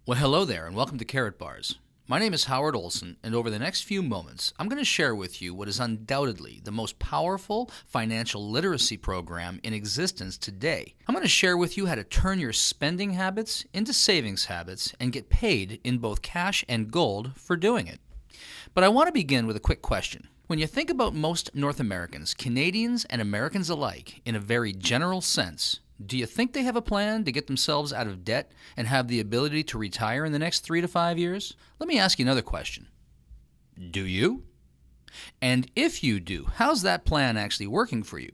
Well, hello there, and welcome to Karatbars. My name is Howard Olson, and over the next few moments, I'm going to share with you what is undoubtedly the most powerful financial literacy program in existence today. I'm going to share with you how to turn your spending habits into savings habits and get paid in both cash and gold for doing it. But I want to begin with a quick question. When you think about most North Americans, Canadians and Americans alike, in a very general sense, do you think they have a plan to get themselves out of debt and have the ability to retire in the next 3 to 5 years? Let me ask you another question. Do you? And if you do, how's that plan actually working for you?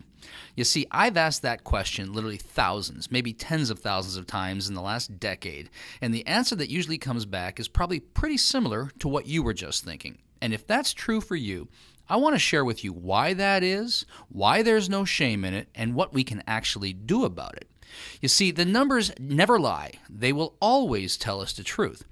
You see, I've asked that question literally thousands, maybe tens of thousands of times in the last decade, and the answer that usually comes back is probably pretty similar to what you were just thinking. And if that's true for you, I want to share with you why that is, why there's no shame in it, and what we can actually do about it. You see, the numbers never lie. They will always tell us the truth.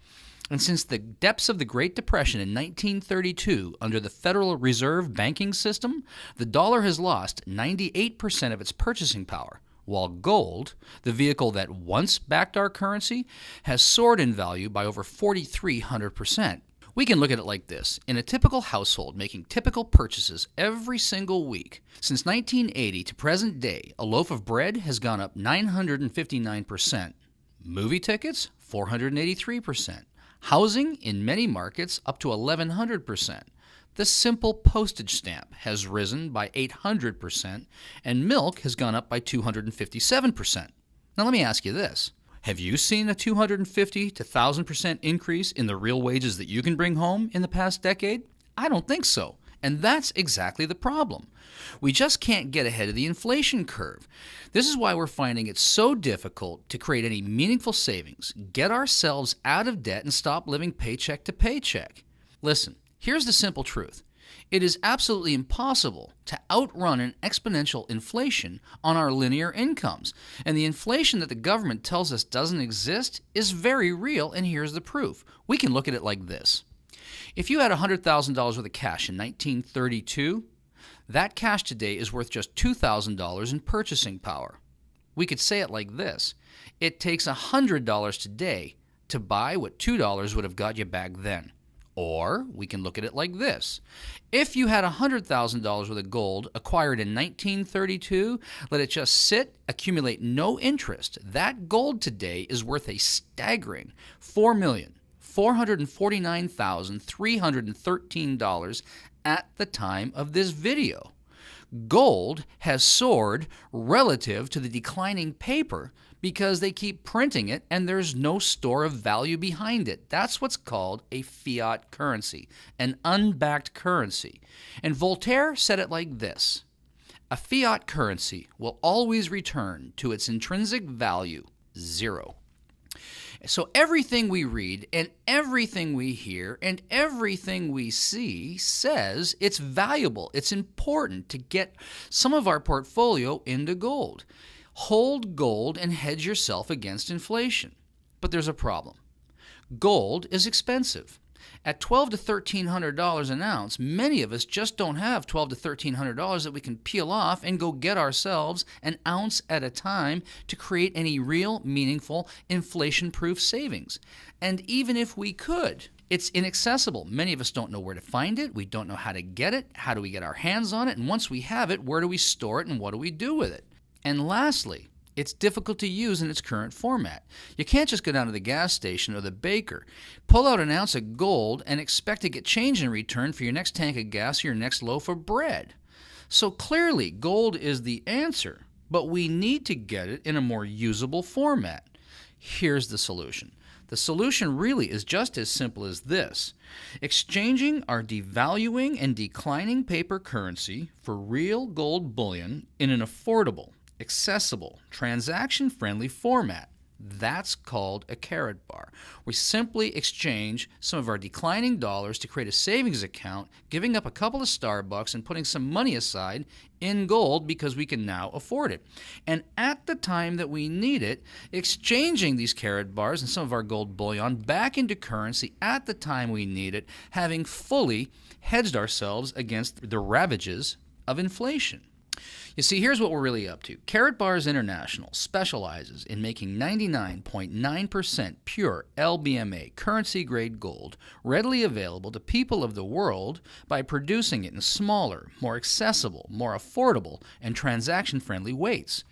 And since the depths of the Great Depression in 1932, under the Federal Reserve banking system, the dollar has lost 98% of its purchasing power, while gold, the vehicle that once backed our currency, has soared in value by over 4,300%. We can look at it like this. In a typical household making typical purchases every single week, since 1980 to present day, a loaf of bread has gone up 959%. Movie tickets, 483%. Housing in many markets up to 1,100%. The simple postage stamp has risen by 800%, and milk has gone up by 257%. Now let me ask you this. Have you seen a 250 to 1,000% increase in the real wages that you can bring home in the past decade? I don't think so. And that's exactly the problem. We just can't get ahead of the inflation curve. This is why we're finding it so difficult to create any meaningful savings, get ourselves out of debt, and stop living paycheck to paycheck. Listen, here's the simple truth. It is absolutely impossible to outrun an exponential inflation on our linear incomes. And the inflation that the government tells us doesn't exist is very real, and here's the proof. We can look at it like this. If you had $100,000 worth of cash in 1932, that cash today is worth just $2,000 in purchasing power. We could say it like this. It takes $100 today to buy what $2 would have got you back then. Or we can look at it like this. If you had $100,000 worth of gold acquired in 1932, let it just sit, accumulate no interest. That gold today is worth a staggering $4,449,313 at the time of this video. Gold has soared relative to the declining paper because they keep printing it and there's no store of value behind it. That's what's called a fiat currency, an unbacked currency. And Voltaire said it like this: a fiat currency will always return to its intrinsic value, zero. So everything we read and everything we hear and everything we see says it's valuable, it's important to get some of our portfolio into gold. Hold gold and hedge yourself against inflation. But there's a problem. Gold is expensive. At $1,200 to $1,300 an ounce, many of us just don't have $1,200 to $1,300 that we can peel off and go get ourselves an ounce at a time to create any real, meaningful, inflation-proof savings. And even if we could, it's inaccessible. Many of us don't know where to find it. We don't know how to get it. How do we get our hands on it? And once we have it, where do we store it and what do we do with it? And lastly, it's difficult to use in its current format. You can't just go down to the gas station or the baker, pull out an ounce of gold, and expect to get change in return for your next tank of gas or your next loaf of bread. So clearly, gold is the answer, but we need to get it in a more usable format. Here's the solution. The solution really is just as simple as this: exchanging our devaluing and declining paper currency for real gold bullion in an affordable, accessible, transaction-friendly format. That's called a Karatbar. We simply exchange some of our declining dollars to create a savings account, giving up a couple of Starbucks and putting some money aside in gold because we can now afford it. And at the time that we need it, exchanging these Karatbars and some of our gold bullion back into currency at the time we need it, having fully hedged ourselves against the ravages of inflation. You see, here's what we're really up to. Karatbars International specializes in making 99.9% pure LBMA currency-grade gold readily available to people of the world by producing it in smaller, more accessible, more affordable, and transaction-friendly weights.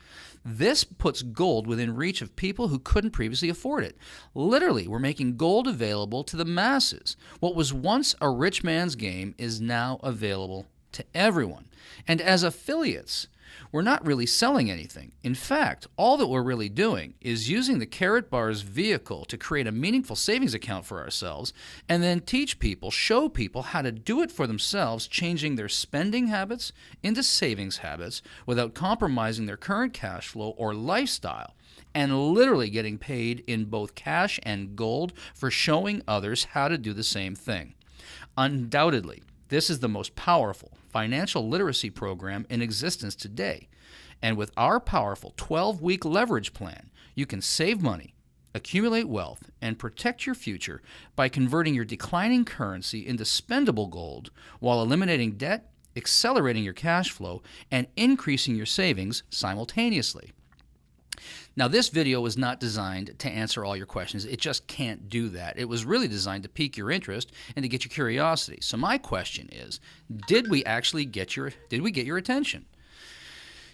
This puts gold within reach of people who couldn't previously afford it. Literally, we're making gold available to the masses. What was once a rich man's game is now available to everyone. And as affiliates, we're not really selling anything. In fact, all that we're really doing is using the Karatbars vehicle to create a meaningful savings account for ourselves and then teach people, show people how to do it for themselves, changing their spending habits into savings habits without compromising their current cash flow or lifestyle, and literally getting paid in both cash and gold for showing others how to do the same thing. Undoubtedly, this is the most powerful financial literacy program in existence today. And with our powerful 12-week leverage plan, you can save money, accumulate wealth, and protect your future by converting your declining currency into spendable gold while eliminating debt, accelerating your cash flow, and increasing your savings simultaneously. Now, this video was not designed to answer all your questions. It just can't do that. It was really designed to pique your interest and to get your curiosity. So my question is, did we get your attention?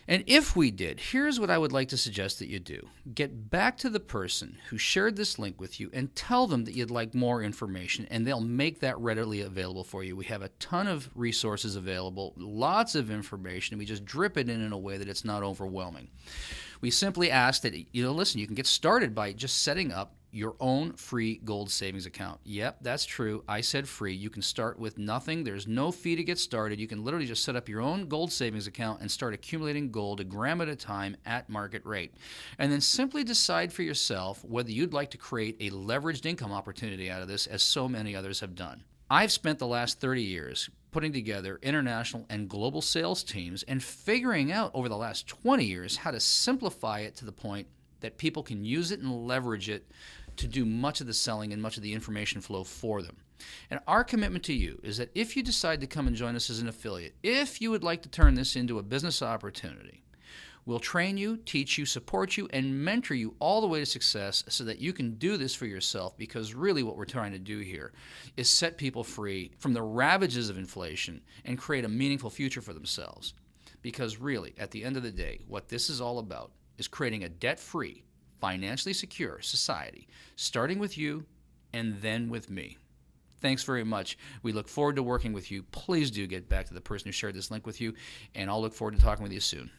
And if we did, here's what I would like to suggest that you do. Get back to the person who shared this link with you and tell them that you'd like more information, and they'll make that readily available for you. We have a ton of resources available, lots of information, and we just drip it in a way that it's not overwhelming. We simply ask that, listen, you can get started by just setting up your own free gold savings account. Yep, that's true. I said free. You can start with nothing. There's no fee to get started. You can literally just set up your own gold savings account and start accumulating gold a gram at a time at market rate. And then simply decide for yourself whether you'd like to create a leveraged income opportunity out of this, as so many others have done. I've spent the last 30 years putting together international and global sales teams and figuring out over the last 20 years how to simplify it to the point that people can use it and leverage it to do much of the selling and much of the information flow for them. And our commitment to you is that if you decide to come and join us as an affiliate, if you would like to turn this into a business opportunity, we'll train you, teach you, support you, and mentor you all the way to success so that you can do this for yourself, because really what we're trying to do here is set people free from the ravages of inflation and create a meaningful future for themselves. Because really, at the end of the day, what this is all about is creating a debt-free, financially secure society, starting with you and then with me. Thanks very much. We look forward to working with you. Please do get back to the person who shared this link with you, and I'll look forward to talking with you soon.